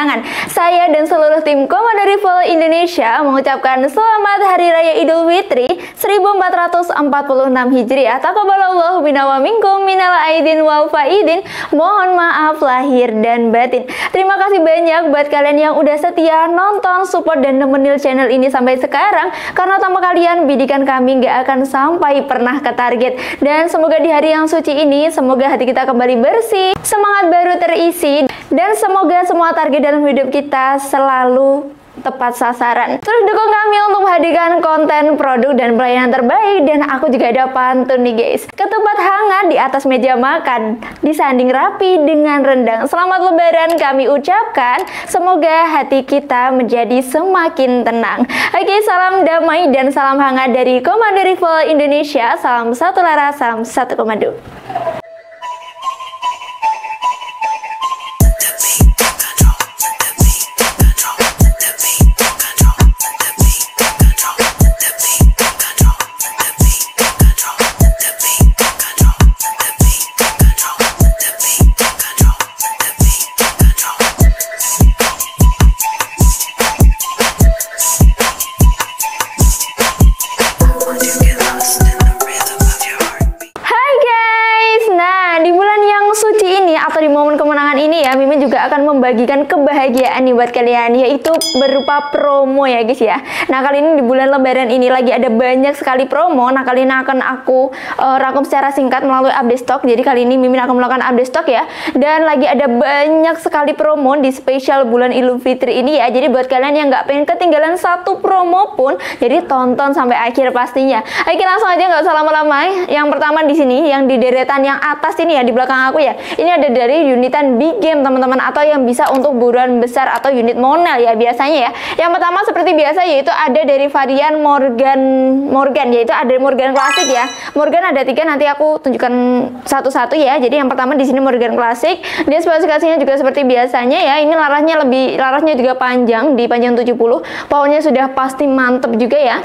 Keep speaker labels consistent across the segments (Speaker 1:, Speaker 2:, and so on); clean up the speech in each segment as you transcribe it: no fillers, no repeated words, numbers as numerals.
Speaker 1: kemenangan. Saya dan seluruh tim Komando Rival Indonesia mengucapkan selamat Hari Raya Idul Fitri 1446 Hijriah. Taqabbalallahu minna wa minkum minal aidin wal faidin. Mohon maaf lahir dan batin. Terima kasih banyak buat kalian yang udah setia nonton, support dan nemenin channel ini sampai sekarang. Karena tanpa kalian bidikan kami gak akan sampai pernah ke target. Dan semoga di hari yang suci ini, semoga hati kita kembali bersih, semangat baru terisi, dan semoga semua target dalam hidup kita selalu tepat sasaran. Terus dukung kami untuk menghadirkan konten, produk, dan pelayanan terbaik. Dan aku juga ada pantun nih guys. Ketupat hangat di atas meja makan, disanding rapi dengan rendang. Selamat Lebaran kami ucapkan. Semoga hati kita menjadi semakin tenang. Oke, salam damai dan salam hangat dari Komando Rival Indonesia. Salam satu laras, salam satu komando. Di momen kemenangan ini ya, Mimin juga akan membagikan kebahagiaan nih buat kalian, yaitu berupa promo ya guys ya. Nah, kali ini di bulan Lebaran ini lagi ada banyak sekali promo. Nah, kali ini akan aku rangkum secara singkat melalui update stok. Jadi kali ini Mimin akan melakukan update stok ya. Dan lagi ada banyak sekali promo di spesial bulan Idul Fitri ini ya. Jadi buat kalian yang nggak pengen ketinggalan satu promo pun, jadi tonton sampai akhir pastinya. Oke, langsung aja nggak usah lama-lama. Yang pertama di sini, yang di deretan yang atas ini ya, di belakang aku ya. Ini ada dari unitan big game teman-teman, atau yang bisa untuk buruan besar atau unit monel ya biasanya ya. Yang pertama seperti biasa yaitu ada dari varian Morgan, yaitu ada Morgan klasik ya. Morgan ada 3, nanti aku tunjukkan satu-satu ya. Jadi yang pertama di sini Morgan klasik, dia spesifikasinya juga seperti biasanya ya. Ini larasnya juga panjang, di panjang 70. Powernya sudah pasti mantep juga ya.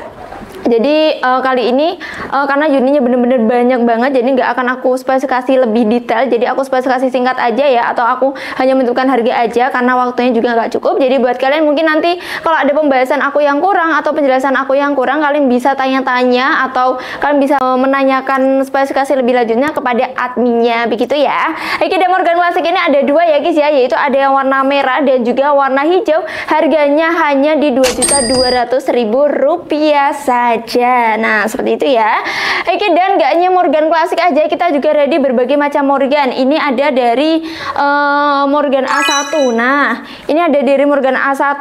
Speaker 1: Jadi kali ini karena unitnya bener-bener banyak banget, jadi nggak akan aku spesifikasi lebih detail. Jadi aku spesifikasi singkat aja ya, atau aku hanya menentukan harga aja karena waktunya juga nggak cukup. Jadi buat kalian mungkin nanti kalau ada pembahasan aku yang kurang atau penjelasan aku yang kurang, kalian bisa tanya-tanya atau kalian bisa menanyakan spesifikasi lebih lanjutnya kepada adminnya begitu ya. Oke, dan Morgan klasik ini ada 2 ya guys ya, yaitu ada yang warna merah dan juga warna hijau. Harganya hanya di Rp2.200.000 saja. Nah, seperti itu ya. Oke, dan gak hanya Morgan klasik aja, kita juga ready berbagai macam Morgan. Ini ada dari Morgan A1. Nah, ini ada dari Morgan A1.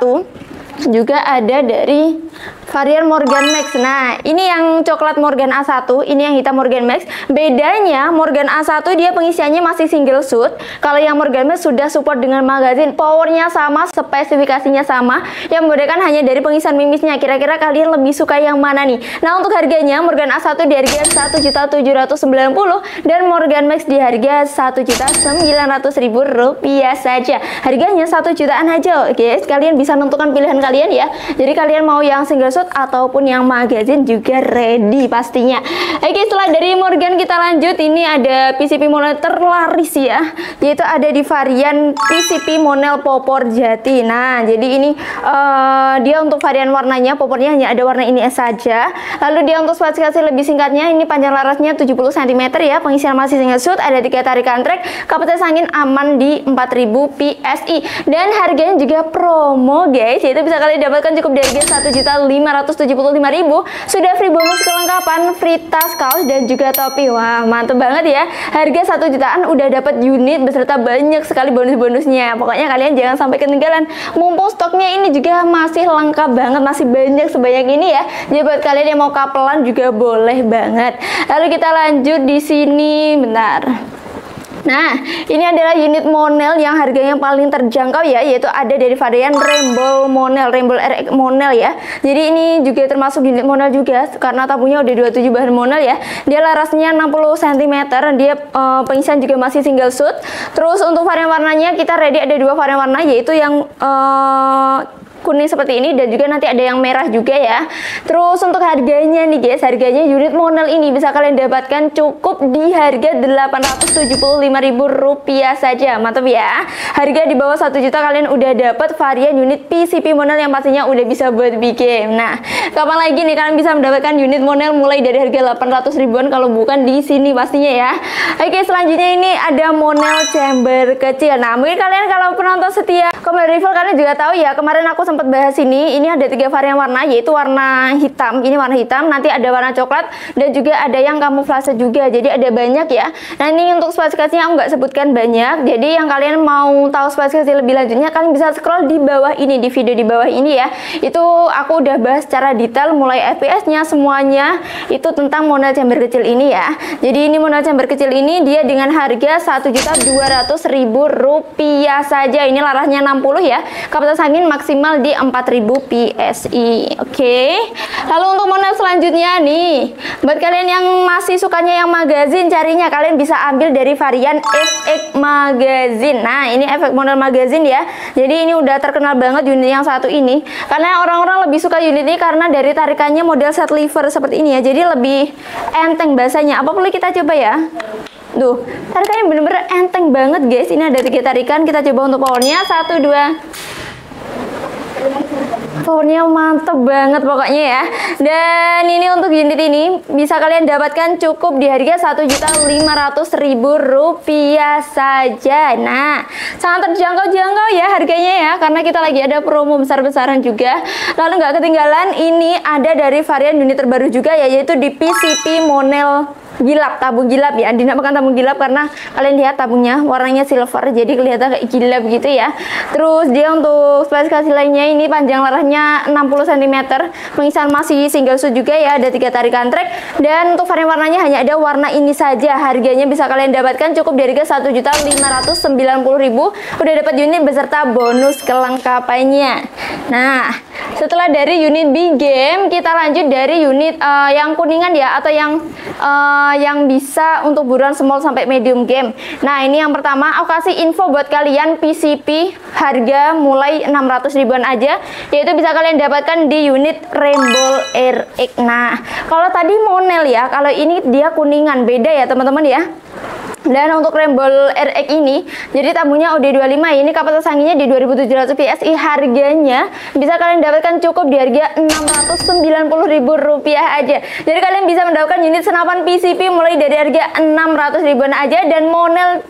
Speaker 1: Juga ada dari varian Morgan Max. Nah, ini yang coklat Morgan A1, ini yang hitam Morgan Max. Bedanya Morgan A1 dia pengisiannya masih single shoot. Kalau yang Morgan Max sudah support dengan magazine. Powernya sama, spesifikasinya sama. Yang membedakan hanya dari pengisian mimisnya. Kira-kira kalian lebih suka yang mana nih? Nah, untuk harganya Morgan A1 di harga Rp1.790.000 dan Morgan Max di harga Rp1.900.000 saja. Harganya 1 jutaan aja, guys. Kalian bisa menentukan pilihan kalian ya. Jadi kalian mau yang single shoot ataupun yang magazine juga ready pastinya. Oke, setelah dari Morgan kita lanjut. Ini ada PCP monel terlaris ya, yaitu ada di varian PCP monel popor jati. Nah, jadi ini dia untuk varian warnanya, popornya hanya ada warna ini saja. Lalu dia untuk spesifikasi lebih singkatnya, ini panjang larasnya 70 cm ya, pengisian masih single shoot, ada 3 tarikan trek, kapasitas angin aman di 4000 PSI, dan harganya juga promo guys, yaitu bisa kalian dapatkan cukup di harga Rp1.575.000. Sudah free bonus kelengkapan, free tas, kaos, dan juga topi. Wah, mantep banget ya. Harga 1 jutaan udah dapat unit beserta banyak sekali bonus-bonusnya. Pokoknya kalian jangan sampai ketinggalan. Mumpung stoknya ini juga masih lengkap banget, masih banyak sebanyak ini ya. Jadi buat kalian yang mau kapelan juga boleh banget. Lalu kita lanjut di sini, bentar. Nah, ini adalah unit monel yang harganya paling terjangkau ya, yaitu ada dari varian Rainbow Monel, Rainbow RX Monel ya. Jadi ini juga termasuk unit monel juga, karena tabungnya udah 27 bahan monel ya. Dia larasnya 60 cm, dia pengisian juga masih single shoot. Terus untuk varian warnanya kita ready ada 2 varian warna, yaitu yang kuning seperti ini, dan juga nanti ada yang merah juga ya. Terus untuk harganya nih guys, harganya unit Monel ini bisa kalian dapatkan cukup di harga Rp875.000 saja. Mantap ya. Harga di bawah 1 juta kalian udah dapat varian unit PCP Monel yang pastinya udah bisa buat bikin. Nah, kapan lagi nih kalian bisa mendapatkan unit Monel mulai dari harga 800 ribuan kalau bukan di sini pastinya ya. Oke, selanjutnya ini ada Monel chamber kecil. Nah, mungkin kalian kalau penonton setia Komel Review kalian juga tahu ya, kemarin aku sempat bahas ini. Ini ada 3 varian warna, yaitu warna hitam. Ini warna hitam, nanti ada warna coklat, dan juga ada yang kamuflase juga. Jadi ada banyak ya. Nah, ini untuk spesifikasinya aku nggak sebutkan banyak. Jadi yang kalian mau tahu spesifikasi lebih lanjutnya, kalian bisa scroll di bawah ini, di video di bawah ini ya. Itu aku udah bahas secara detail mulai FPS-nya semuanya itu tentang Monel chamber kecil ini ya. Jadi ini Monel chamber kecil ini dia dengan harga Rp1.200.000 saja. Ini larasnya 60 ya. Kapasitas angin maksimal di 4000 PSI. Oke. Lalu untuk Monel selanjutnya nih, buat kalian yang masih sukanya yang magazin carinya, kalian bisa ambil dari varian FX Magazine. Nah, ini FX Monel Magazine ya. Jadi ini udah terkenal banget unit yang satu ini. Karena orang-orang lebih suka unit ini karena dari tarikannya model set lever seperti ini ya. Jadi lebih enteng bahasanya. Apa perlu kita coba ya? Duh, tarikannya bener-bener enteng banget guys. Ini ada 3 tarikan. Kita coba untuk powernya 1, 2. Powernya mantep banget pokoknya ya. Dan ini untuk unit ini bisa kalian dapatkan cukup di harga Rp1.500.000 saja. Nah, sangat terjangkau ya harganya ya, karena kita lagi ada promo besar-besaran juga. Lalu nggak ketinggalan, ini ada dari varian unit terbaru juga ya, yaitu di PCP Monel Gilap, tabung gilap ya. Dinamakan tabung gilap karena kalian lihat tabungnya warnanya silver, jadi kelihatan kayak gilap gitu ya. Terus dia untuk spesifikasi lainnya, ini panjang larasnya 60 cm, pengisahan masih single shoot juga ya, ada 3 tarikan track. Dan untuk varian warnanya hanya ada warna ini saja. Harganya bisa kalian dapatkan cukup dari harga Rp1.590.000. Udah dapat unit beserta bonus kelengkapannya. Nah, setelah dari unit big game, kita lanjut dari unit yang kuningan ya, atau yang bisa untuk buruan small sampai medium game. Nah, ini yang pertama aku kasih info buat kalian PCP harga mulai 600 ribuan aja, yaitu bisa kalian dapatkan di unit Rainbow RX. Nah, kalau tadi Monel ya, kalau ini dia kuningan, beda ya teman-teman ya. Dan untuk Rainbow RX ini, jadi tabungnya OD25, ini kapasitas anginnya di 2700 PSI. Harganya bisa kalian dapatkan cukup di harga Rp690.000 aja. Jadi kalian bisa mendapatkan unit senapan PCP mulai dari harga 600 ribuan aja, dan Monel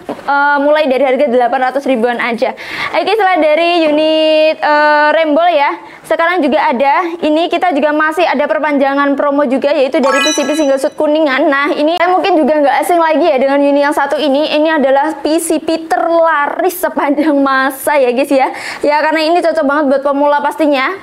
Speaker 1: mulai dari harga 800 ribuan aja. Oke, setelah dari unit Rainbow ya, sekarang juga ada, ini kita juga masih ada perpanjangan promo juga, yaitu dari PCP single shoot kuningan. Nah, ini mungkin juga nggak asing lagi ya dengan unit yang satu ini. Ini adalah PCP terlaris sepanjang masa ya guys ya. Ya, karena ini cocok banget buat pemula pastinya.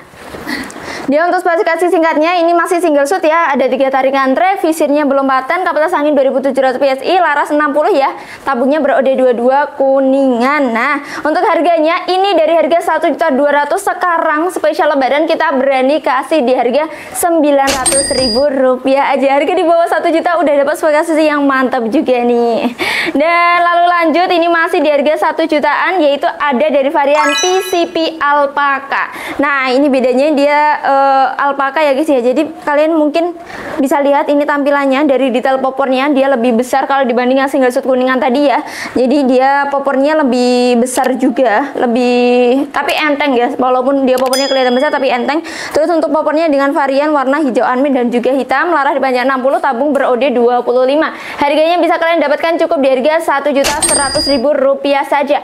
Speaker 1: Dia untuk spesifikasi singkatnya, ini masih single shoot ya, ada 3 tarikan track, visirnya belum paten, kapasitas angin 2700 PSI, laras 60 ya, tabungnya ber-OD22 kuningan. Nah, untuk harganya ini dari harga Rp1.200.000, sekarang spesial lebaran kita berani kasih di harga Rp900.000 aja. Harga di bawah 1 juta udah dapat spesifikasi yang mantap juga nih. Dan lalu lanjut, ini masih di harga 1 jutaan, yaitu ada dari varian PCP Alpaca. Nah, ini bedanya dia alpaka ya guys ya. Jadi kalian mungkin bisa lihat ini tampilannya dari detail popornya, dia lebih besar kalau dibanding yang single shoot kuningan tadi ya. Jadi dia popornya lebih besar juga, lebih tapi enteng ya, walaupun dia popornya kelihatan besar tapi enteng. Terus untuk popornya dengan varian warna hijau anmin dan juga hitam, laras di panjang 60, tabung ber-OD25. Harganya bisa kalian dapatkan cukup di harga Rp1.100.000 saja.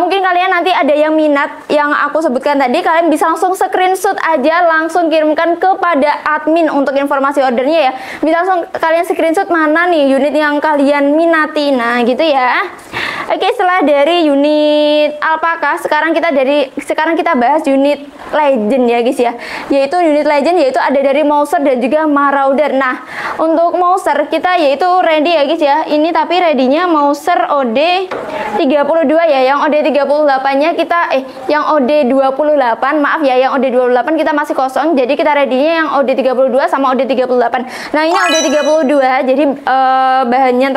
Speaker 1: Mungkin kalian nanti ada yang minat yang aku sebutkan tadi, kalian bisa langsung screenshot aja, langsung kirimkan kepada admin untuk informasi ordernya ya. Bisa langsung kalian screenshot mana nih unit yang kalian minati. Nah, gitu ya. Oke, setelah dari unit Alpaca, sekarang kita bahas unit Legend ya guys ya. Yaitu unit Legend, yaitu ada dari Mouser dan juga Marauder. Nah, untuk Mouser kita yaitu ready ya guys ya. Ini tapi ready-nya Mouser OD32 ya. Yang OD38-nya kita yang OD28, maaf ya, yang OD28 kita masih kosong. Jadi kita ready-nya yang OD32 sama OD38. Nah, ini OD32, jadi bahannya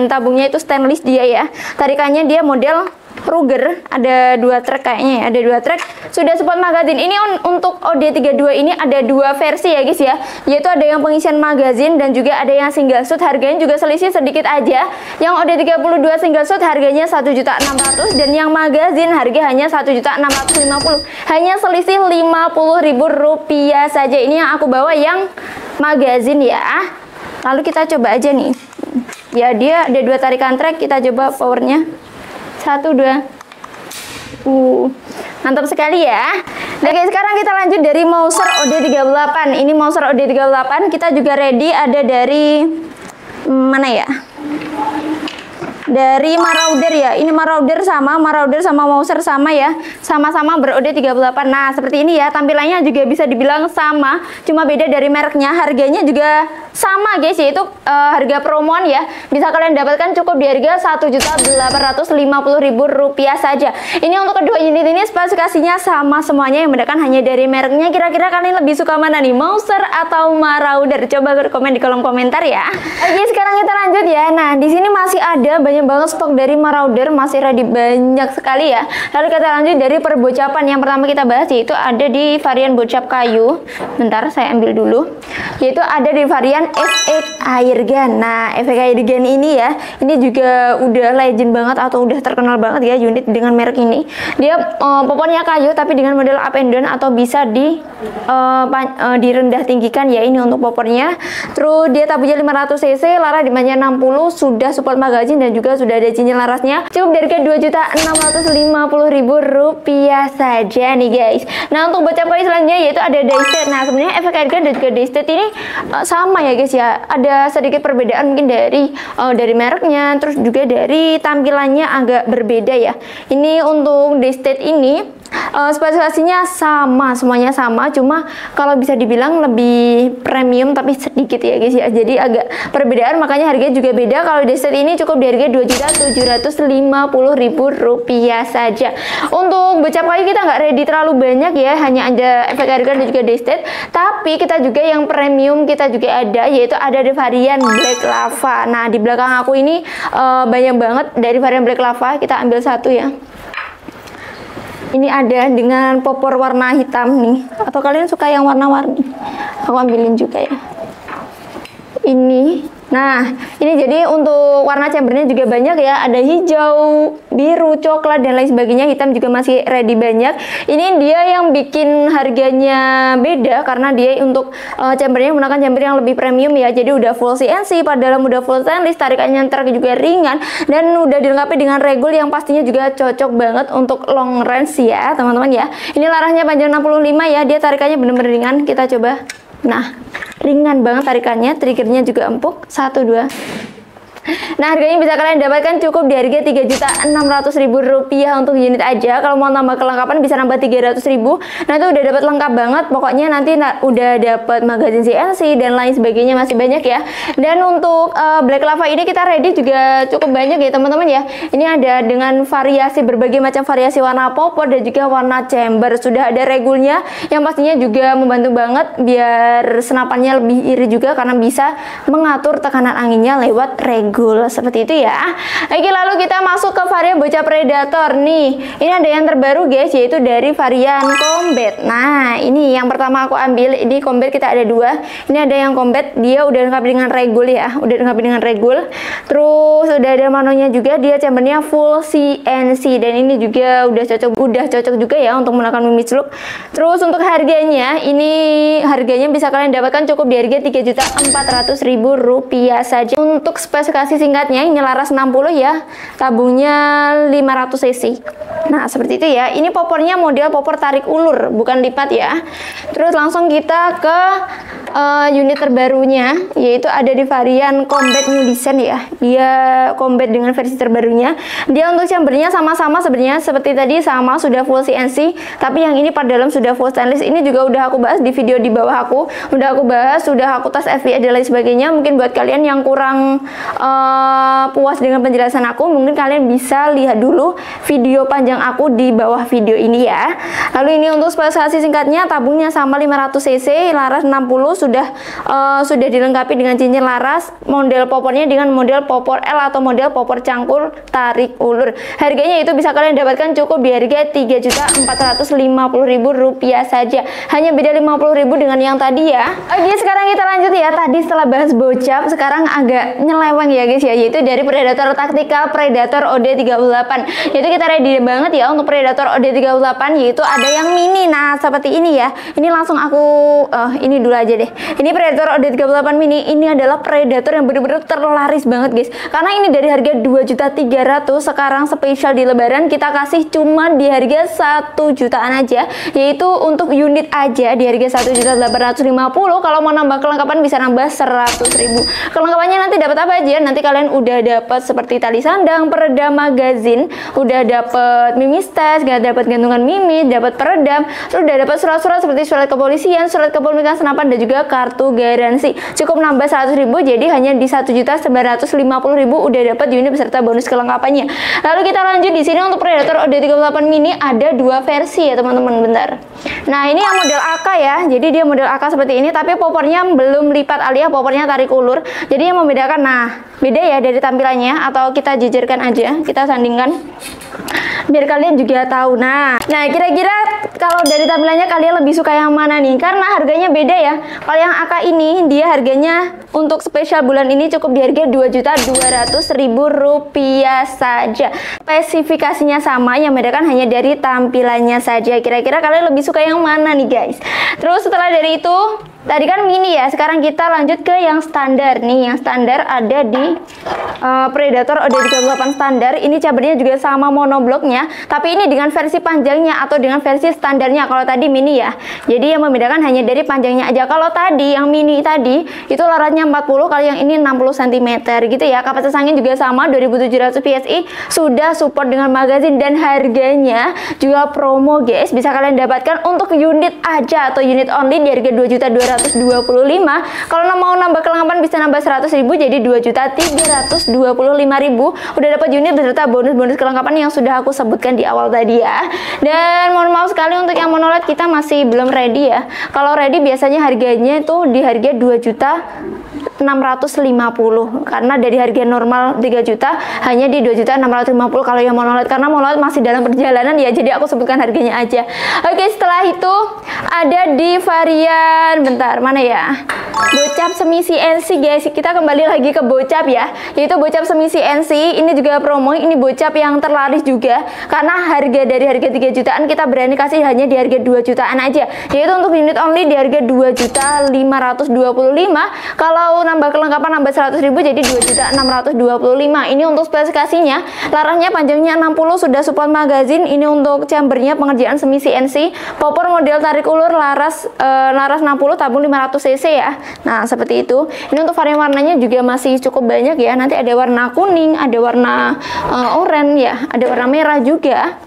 Speaker 1: tabungnya itu stainless dia ya. Tarikannya dia model Ruger, ada 2 track kayaknya ya, ada 2 track. Sudah support magazine. Ini untuk OD32 ini ada 2 versi ya guys ya, yaitu ada yang pengisian magazine dan juga ada yang single shoot. Harganya juga selisih sedikit aja. Yang OD32 single shoot harganya 1.600.000 dan yang magazine harga hanya 1.650.000. Hanya selisih Rp50.000 saja. Ini yang aku bawa yang magazine ya. Lalu kita coba aja nih. Ya, dia ada 2 tarikan track, kita coba powernya. 1, 2. Mantap sekali ya. Nah guys, sekarang kita lanjut dari Mouser OD38. Ini Mouser OD38, kita juga ready ada dari mana ya? Dari Marauder ya. Ini Marauder sama Mouser sama ya. Sama-sama ber-OD38. Nah, seperti ini ya. Tampilannya juga bisa dibilang sama, cuma beda dari mereknya. Harganya juga sama guys, yaitu harga promoan ya. Bisa kalian dapatkan cukup di harga Rp1.850.000 saja. Ini untuk kedua unit ini spesifikasinya sama semuanya, yang membedakan hanya dari mereknya. Kira-kira kalian lebih suka mana nih, Mouser atau Marauder? Coba komen di kolom komentar ya. Oke, sekarang kita lanjut ya. Nah, di sini masih ada banyak banget stok dari Marauder, masih ready banyak sekali ya. Lalu kita lanjut dari perbocapan. Yang pertama kita bahas yaitu ada di varian bocap kayu. Bentar, saya ambil dulu. Yaitu ada di varian efek airgun. Nah, efek airgun ini ya, ini juga udah legend banget atau udah terkenal banget ya unit dengan merek ini. Dia popornya kayu tapi dengan model up and down atau bisa direndah tinggikan ya, ini untuk popornya. Terus dia tabungnya 500 cc, laras dimanya 60, sudah support magazine dan juga sudah ada cincin larasnya. Cukup dari Rp2.650.000 saja nih guys. Nah, untuk bocap kayu selanjutnya yaitu ada Daystate. Nah, sebenarnya efek airgun dan juga Daystate ini sama ya guys ya. Ada sedikit perbedaan mungkin dari mereknya, terus juga dari tampilannya agak berbeda ya. Ini untuk Daystate ini spesifikasinya sama, semuanya sama, cuma kalau bisa dibilang lebih premium tapi sedikit ya guys ya. Jadi agak perbedaan, makanya harganya juga beda. Kalau Daystate ini cukup di harga Rp2.750.000 saja. Untuk bocap kayu kita nggak ready terlalu banyak ya, hanya ada efek airgun dan juga Daystate. Tapi kita juga yang premium kita juga ada, yaitu ada di varian Black Lava. Nah, di belakang aku ini banyak banget dari varian Black Lava. Kita ambil satu ya. Ini ada dengan popor warna hitam nih, atau kalian suka yang warna-warni? Aku ambilin juga ya. Ini, nah ini jadi untuk warna chambernya juga banyak ya. Ada hijau, biru, coklat dan lain sebagainya. Hitam juga masih ready banyak. Ini dia yang bikin harganya beda karena dia untuk chambernya menggunakan chamber yang lebih premium ya. Jadi udah full CNC, pada dalam udah full stainless, tarikannya truk juga ringan dan udah dilengkapi dengan regul yang pastinya juga cocok banget untuk long range ya teman-teman ya. Ini larasnya panjang 65 ya, dia tarikannya bener-bener ringan. Kita coba. Nah, ringan banget tarikannya, triggernya juga empuk. 1, 2. Nah, harganya bisa kalian dapatkan cukup di harga Rp3.600.000 untuk unit aja. Kalau mau tambah kelengkapan bisa nambah 300.000. Nah, itu udah dapat lengkap banget. Pokoknya nanti udah dapat magazine CNC dan lain sebagainya, masih banyak ya. Dan untuk Black Lava ini kita ready juga cukup banyak ya teman-teman ya. Ini ada dengan variasi, berbagai macam variasi warna popor dan juga warna chamber. Sudah ada regulnya yang pastinya juga membantu banget biar senapannya lebih iri juga karena bisa mengatur tekanan anginnya lewat regul. Seperti itu ya. Oke, lalu kita masuk ke varian bocap predator nih. Ini ada yang terbaru guys, yaitu dari varian combat. Nah, ini yang pertama aku ambil. Ini combat kita ada 2. Ini ada yang combat, dia udah lengkap dengan regul ya. Udah lengkap dengan regul. Terus udah ada manonya juga, dia chambernya full CNC dan ini juga udah cocok juga ya untuk menggunakan mimi celup. Terus untuk harganya, ini harganya bisa kalian dapatkan cukup di harga Rp3.400.000 saja. Untuk spesifikasi singkatnya, ini laras 60 ya, tabungnya 500 cc. Nah, seperti itu ya. Ini popornya model popor tarik ulur, bukan lipat ya. Terus langsung kita ke unit terbarunya, yaitu ada di varian combat new design ya. Dia combat dengan versi terbarunya. Dia untuk chambernya sama-sama sebenarnya seperti tadi, sama, sudah full CNC, tapi yang ini pada dalam sudah full stainless. Ini juga udah aku bahas di video di bawah aku. Udah aku bahas, sudah aku tes FVA dan lain sebagainya. Mungkin buat kalian yang kurang puas dengan penjelasan aku, mungkin kalian bisa lihat dulu video panjang aku di bawah video ini ya. Lalu ini untuk spesifikasi singkatnya, tabungnya sama 500 cc, laras 60, sudah dilengkapi dengan cincin laras. Model popornya dengan model popor L atau model popor cangkul tarik ulur. Harganya itu bisa kalian dapatkan cukup di harga Rp3.450.000 saja. Hanya beda Rp50.000 dengan yang tadi ya. Oke, sekarang kita lanjut ya. Tadi setelah bahas bocap, sekarang agak nyeleweng ya guys ya, yaitu dari Predator Tactica Predator OD38. Yaitu kita ready banget ya untuk Predator OD38, yaitu ada yang mini. Nah, seperti ini ya. Ini langsung aku ini dulu aja deh. Ini Predator OD38 mini. Ini adalah Predator yang bener-bener terlaris banget guys. Karena ini dari harga 2.300.000, sekarang spesial di lebaran kita kasih cuma di harga 1 jutaan aja, yaitu untuk unit aja di harga 1.850.000. Kalau mau nambah kelengkapan bisa nambah 100.000. Kelengkapannya nanti dapat apa aja? Nanti kalian udah dapat seperti tali sandang, peredam magazin, udah dapat mimis tes, dapat gantungan mimis, dapat peredam, terus udah dapat surat-surat seperti surat kepolisian, surat kepemilikan senapan, dan juga kartu garansi. Cukup nambah 100.000, jadi hanya di 1.950.000 udah dapat unit beserta bonus kelengkapannya. Lalu kita lanjut di sini untuk Predator OD38 mini ada dua versi ya teman-teman. Bentar. Nah, ini yang model AK ya. Jadi dia model AK seperti ini, tapi popornya belum lipat alias popornya tarik ulur. Jadi yang membedakan, nah beda ya dari tampilannya, atau kita jejerkan aja, kita sandingkan biar kalian juga tahu. Nah kira-kira kalau dari tampilannya kalian lebih suka yang mana nih? Karena harganya beda ya. Kalau yang AK ini dia harganya untuk spesial bulan ini cukup di harga Rp2.200.000 saja. Spesifikasinya sama, yang membedakan hanya dari tampilannya saja. Kira-kira kalian lebih suka yang mana nih guys? Terus setelah dari itu, tadi kan mini ya, sekarang kita lanjut ke yang standar nih. Yang standar ada di Predator OD38 standar. Ini cabernya juga sama monobloknya, tapi ini dengan versi panjangnya atau dengan versi standarnya. Kalau tadi mini ya, jadi yang membedakan hanya dari panjangnya aja. Kalau tadi yang mini tadi itu laratnya 40, kalau yang ini 60 cm gitu ya. Kapasitas angin juga sama 2700 PSI, sudah support dengan magazin, dan harganya juga promo guys. Bisa kalian dapatkan untuk unit aja atau unit only di harga 2.225.000. Kalau mau nambah kelengkapan bisa nambah 100.000 jadi 2.325.000. Udah dapat unit beserta bonus-bonus kelengkapan yang sudah aku sebutkan di awal tadi ya. Dan mohon maaf sekali untuk yang monolith kita masih belum ready ya. Kalau ready biasanya harganya itu di harga 2.650.000, karena dari harga normal 3 juta hanya di 2.650.000 kalau yang monolith, karena monolith masih dalam perjalanan ya, jadi aku sebutkan harganya aja. Oke, setelah itu ada di varian, bentar mana ya, bocap semi CNC guys. Kita kembali lagi ke bocap ya, yaitu bocap semi CNC. Ini juga promo, ini bocap yang terlaris juga, karena harga dari harga 3 jutaan kita berani kasih hanya di harga 2 jutaan aja, yaitu untuk unit only di harga 2.525.000. Kalau nambah kelengkapan nambah 100.000 jadi 2.625.000. Ini untuk spesifikasinya, larasnya panjangnya 60, sudah support magazin. Ini untuk chambernya pengerjaan semi CNC, popor model tarik ulur, laras 60, tabung 500 cc ya. Nah seperti itu. Ini untuk varian warnanya juga masih cukup banyak ya. Nanti ada warna kuning, ada warna oranye ya, ada warna merah juga.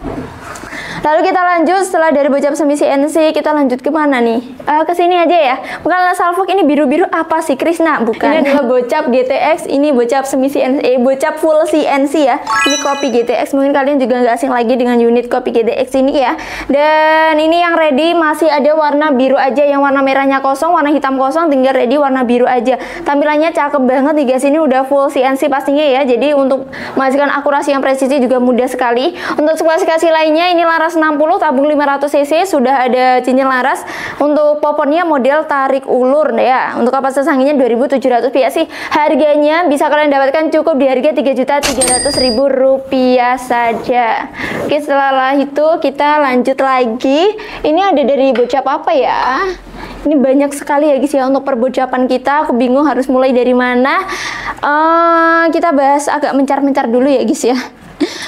Speaker 1: Lalu kita lanjut, setelah dari bocap semi CNC kita lanjut ke mana nih? Ke sini aja ya. Bukan salfok, ini biru-biru apa sih Krisna? Bukan. Ini adalah bocap GTX, ini bocap semi CNC, bocap full CNC ya. Ini kopi GTX, mungkin kalian juga nggak asing lagi dengan unit kopi GTX ini ya. Dan ini yang ready masih ada warna biru aja, yang warna merahnya kosong, warna hitam kosong, tinggal ready warna biru aja. Tampilannya cakep banget nih guys, ini udah full CNC pastinya ya. Jadi untuk menghasilkan akurasi yang presisi juga mudah sekali. Untuk spesifikasi lainnya, ini laras 60, tabung 500 cc, sudah ada cincin laras. Untuk popornya model tarik ulur ya. Untuk kapasitas anginnya 2.700 PSI. Harganya bisa kalian dapatkan cukup di harga Rp3.300.000 saja. Oke, setelah itu kita lanjut lagi. Ini ada dari bocap apa ya? Ini banyak sekali ya guys ya untuk perbocapan kita. Aku bingung harus mulai dari mana. Kita bahas agak mencar-mencar dulu ya guys ya.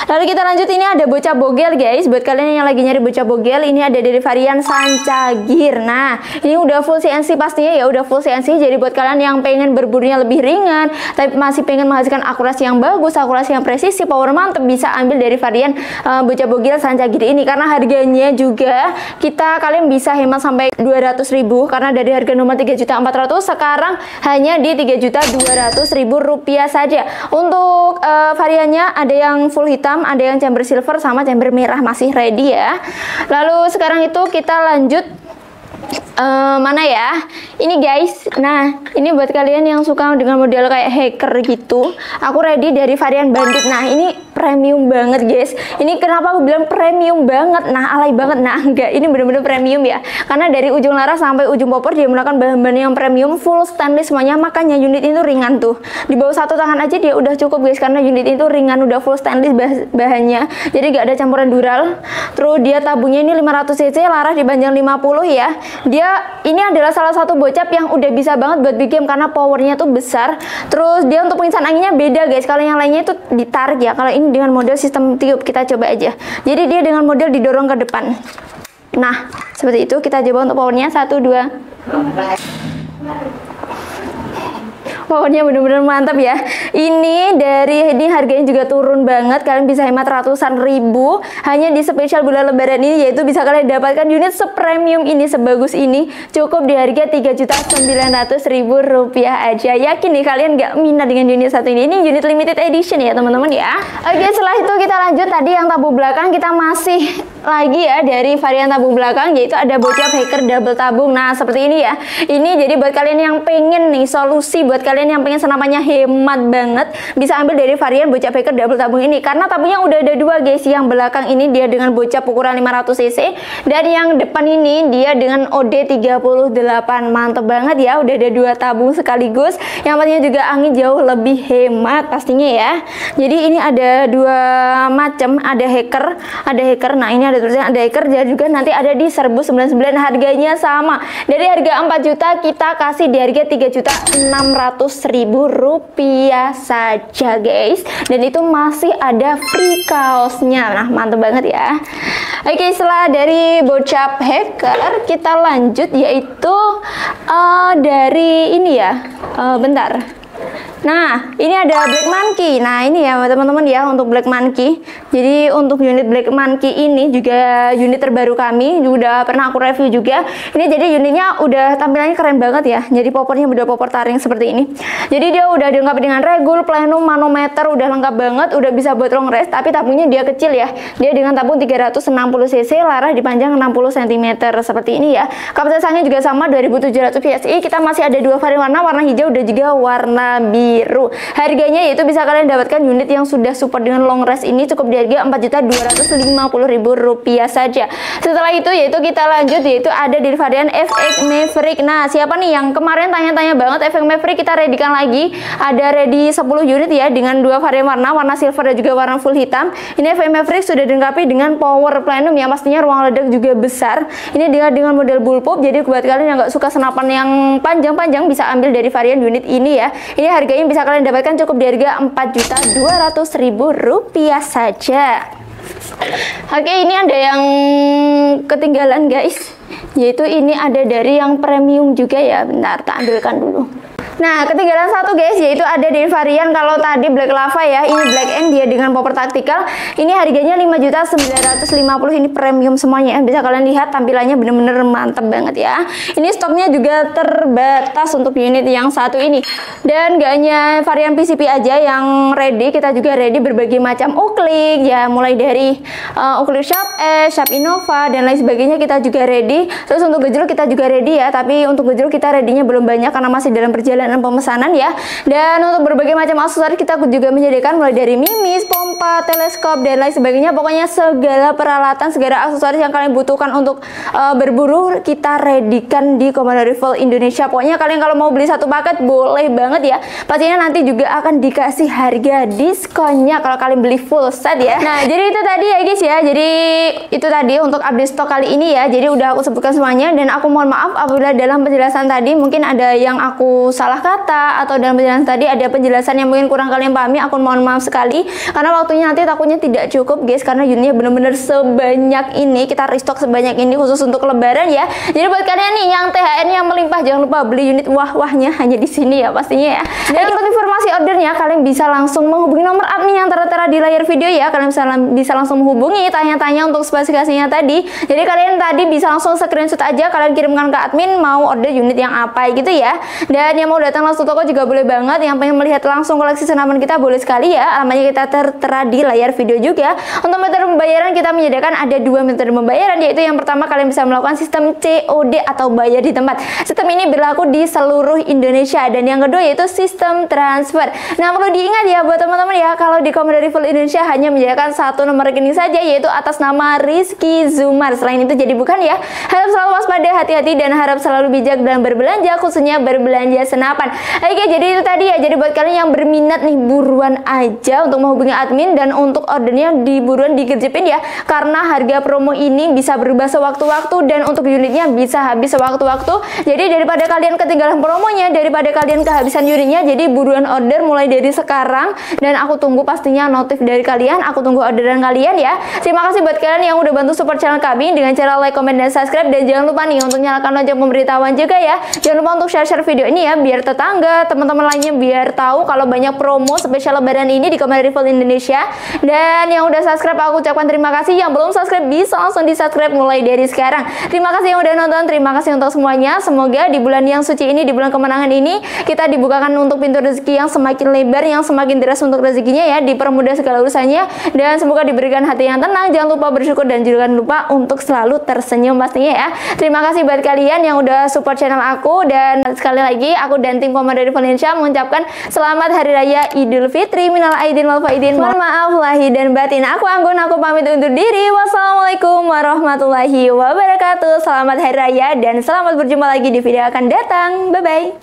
Speaker 1: Lalu kita lanjut, ini ada bocap bogel guys. Buat kalian yang lagi nyari bocap bogel, ini ada dari varian Sancagir. Nah, ini udah full CNC pastinya ya, udah full CNC. Jadi buat kalian yang pengen berburunya lebih ringan, tapi masih pengen menghasilkan akurasi yang bagus, akurasi yang presisi, power mantep, bisa ambil dari varian bocap bogel Sancagir ini. Karena harganya juga kalian bisa hemat sampai 200.000, karena dari harga nomor 3.400.000 sekarang hanya di Rp3.200.000 saja. Untuk variannya ada yang full hitam, hitam, ada yang chamber silver sama chamber merah masih ready ya. Lalu sekarang itu kita lanjut mana ya? Ini guys. Nah, ini buat kalian yang suka dengan model kayak hacker gitu. Aku ready dari varian bandit. Nah, ini premium banget guys. Ini kenapa aku bilang premium banget? Nah, alay banget. Nah, enggak, ini bener-bener premium ya. Karena dari ujung laras sampai ujung popor dia menggunakan bahan-bahan yang premium, full stainless semuanya. Makanya unit itu ringan tuh. Di bawah satu tangan aja dia udah cukup guys. Karena unit itu ringan, udah full stainless bahannya. Jadi gak ada campuran dural. Terus dia tabungnya ini 500 cc, laras dipanjang 50 ya. Ini adalah salah satu bocap yang udah bisa banget buat big game karena powernya tuh besar. Terus dia untuk pengisian anginnya beda guys. Kalau yang lainnya itu ditarik ya. Kalau ini dengan model sistem tiup, kita coba aja. Jadi dia dengan model didorong ke depan. Nah, seperti itu. Kita coba untuk powernya 1, 2. Powernya bener-bener mantap ya. Ini harganya juga turun banget. Kalian bisa hemat ratusan ribu hanya di spesial bulan lebaran ini, yaitu bisa kalian dapatkan unit sepremium ini, sebagus ini, cukup di harga Rp3.900.000 aja. Yakin nih kalian nggak minat dengan unit satu ini. Ini unit limited edition ya teman-teman ya. Oke, setelah itu kita lanjut. Tadi yang tabung belakang kita masih lagi ya dari varian tabung belakang, yaitu ada bocap hacker double tabung. Nah, seperti ini ya. Ini jadi buat kalian yang pengen nih solusi, buat kalian yang pengen senapannya hemat banget, bisa ambil dari varian bocap hacker double tabung ini. Karena tabungnya udah ada dua guys. Yang belakang ini dia dengan bocap ukuran 500 cc, dan yang depan ini dia dengan OD38. Mantep banget ya, udah ada dua tabung sekaligus. Yang pastinya juga angin jauh lebih hemat pastinya ya. Jadi ini ada dua macam, ada hacker. Nah, ini ada tulisan ada hacker, dan juga nanti ada di Serbu 99. Harganya sama. Dari harga 4 juta kita kasih di harga Rp3.600.000 saja guys. Dan itu masih ada free kaosnya. Nah, mantep banget ya. Oke, setelah dari bocap hacker kita lanjut, yaitu dari ini ya. Bentar. Nah, ini ada Black Monkey. Nah, ini ya teman-teman ya untuk Black Monkey. Jadi untuk unit Black Monkey ini juga unit terbaru kami, udah pernah aku review juga. Ini jadi unitnya udah tampilannya keren banget ya. Jadi popornya udah popor taring seperti ini. Jadi dia udah dilengkapi dengan regul, plenum, manometer, udah lengkap banget, udah bisa buat long rest. Tapi tabungnya dia kecil ya. Dia dengan tabung 360 cc, laras dipanjang 60 cm seperti ini ya. Kapasitasnya juga sama 2700 PSI. Kita masih ada dua varian warna hijau dan juga warna biru. Harganya yaitu bisa kalian dapatkan unit yang sudah support dengan long rest ini cukup di harga Rp4.250.000 saja. Setelah itu yaitu kita lanjut, yaitu ada di varian FX Maverick. Nah, siapa nih yang kemarin tanya-tanya banget FX Maverick, kita readykan lagi. Ada ready 10 unit ya dengan dua varian warna silver dan juga warna full hitam. Ini FX Maverick sudah dilengkapi dengan power plenum yang pastinya ruang ledak juga besar. Ini dengan model bullpup. Jadi buat kalian yang nggak suka senapan yang panjang-panjang bisa ambil dari varian unit ini ya. Ini harganya bisa kalian dapatkan cukup di harga Rp4.200.000 saja. Oke, ini ada yang ketinggalan guys, yaitu ini ada dari yang premium juga ya. Bentar, tak ambilkan dulu. Nah, ketinggalan satu guys, yaitu ada di varian, kalau tadi Black Lava ya, ini Black End dia dengan popor taktikal. Ini harganya Rp5.950.000. Ini premium semuanya ya. Bisa kalian lihat tampilannya bener-bener mantep banget ya. Ini stoknya juga terbatas untuk unit yang satu ini. Dan gak hanya varian PCP aja yang ready, kita juga ready berbagai macam uklik ya, mulai dari uklik Sharp S, Sharp Innova dan lain sebagainya kita juga ready. Terus untuk gejruk kita juga ready ya, tapi untuk gejruk kita readynya belum banyak karena masih dalam perjalanan pemesanan ya. Dan untuk berbagai macam aksesoris kita juga menyediakan mulai dari mimis, pompa, teleskop dan lain sebagainya. Pokoknya segala peralatan, segala aksesoris yang kalian butuhkan untuk berburu kita readykan di Komando Rifle Indonesia. Pokoknya kalian kalau mau beli satu paket boleh banget ya. Pastinya nanti juga akan dikasih harga diskonnya kalau kalian beli full set ya. Nah, jadi itu tadi ya guys ya. Jadi itu tadi untuk update stok kali ini ya. Jadi udah aku sebutkan semuanya, dan aku mohon maaf apabila dalam penjelasan tadi mungkin ada yang aku salah kata, atau dalam penjelasan tadi ada penjelasan yang mungkin kurang kalian pahami. Aku mohon maaf sekali karena waktunya nanti takutnya tidak cukup guys, karena unitnya bener-bener sebanyak ini, kita restock sebanyak ini khusus untuk lebaran ya. Jadi buat kalian nih yang THR yang melimpah, jangan lupa beli unit wah-wahnya hanya di sini ya pastinya ya. Dan untuk informasi ordernya kalian bisa langsung menghubungi nomor admin yang tertera di layar video ya. Kalian bisa langsung menghubungi, tanya-tanya untuk spesifikasinya tadi. Jadi kalian tadi bisa langsung screenshot aja, kalian kirimkan ke admin mau order unit yang apa gitu ya. Dan yang mau datang langsung toko juga boleh banget. Yang pengen melihat langsung koleksi senapan kita boleh sekali ya. Alamatnya kita tertera di layar video juga. Untuk metode pembayaran kita menyediakan ada dua metode pembayaran, yaitu yang pertama kalian bisa melakukan sistem COD atau bayar di tempat. Sistem ini berlaku di seluruh Indonesia. Dan yang kedua yaitu sistem transfer. Nah, perlu diingat ya buat teman-teman ya, kalau di Komando Rifle Indonesia hanya menyediakan satu nomor rekening saja, yaitu atas nama Rizky Zumar. Selain itu jadi bukan ya. Harap selalu waspada, hati-hati, dan harap selalu bijak dalam berbelanja, khususnya berbelanja senapan. Oke, jadi itu tadi ya. Jadi buat kalian yang berminat nih, buruan aja untuk menghubungi admin, dan untuk ordernya buruan digerjepin ya, karena harga promo ini bisa berubah sewaktu-waktu dan untuk unitnya bisa habis sewaktu-waktu. Jadi daripada kalian ketinggalan promonya, daripada kalian kehabisan unitnya, jadi buruan order mulai dari sekarang, dan aku tunggu pastinya notif dari kalian, aku tunggu orderan kalian ya. Terima kasih buat kalian yang udah bantu support channel kami dengan cara like, comment, dan subscribe, dan jangan lupa nih untuk nyalakan lonceng pemberitahuan juga ya. Jangan lupa untuk share video ini ya, biar tetangga, teman-teman lainnya biar tahu kalau banyak promo spesial lebaran ini di Komando Rifle Indonesia. Dan yang udah subscribe aku ucapkan terima kasih, yang belum subscribe bisa langsung di subscribe mulai dari sekarang. Terima kasih yang udah nonton, terima kasih untuk semuanya. Semoga di bulan yang suci ini, di bulan kemenangan ini, kita dibukakan untuk pintu rezeki yang semakin lebar, yang semakin deras untuk rezekinya ya, dipermudah segala urusannya, dan semoga diberikan hati yang tenang. Jangan lupa bersyukur dan jangan lupa untuk selalu tersenyum pastinya ya. Terima kasih buat kalian yang udah support channel aku, dan sekali lagi aku dan tim Komando Rifle Indonesia mengucapkan selamat Hari Raya Idul Fitri, minal aidin wal faidin, mohon maaf lahir dan batin. Aku Anggun, aku pamit undur diri. Wassalamualaikum warahmatullahi wabarakatuh. Selamat Hari Raya dan selamat berjumpa lagi di video akan datang. Bye bye.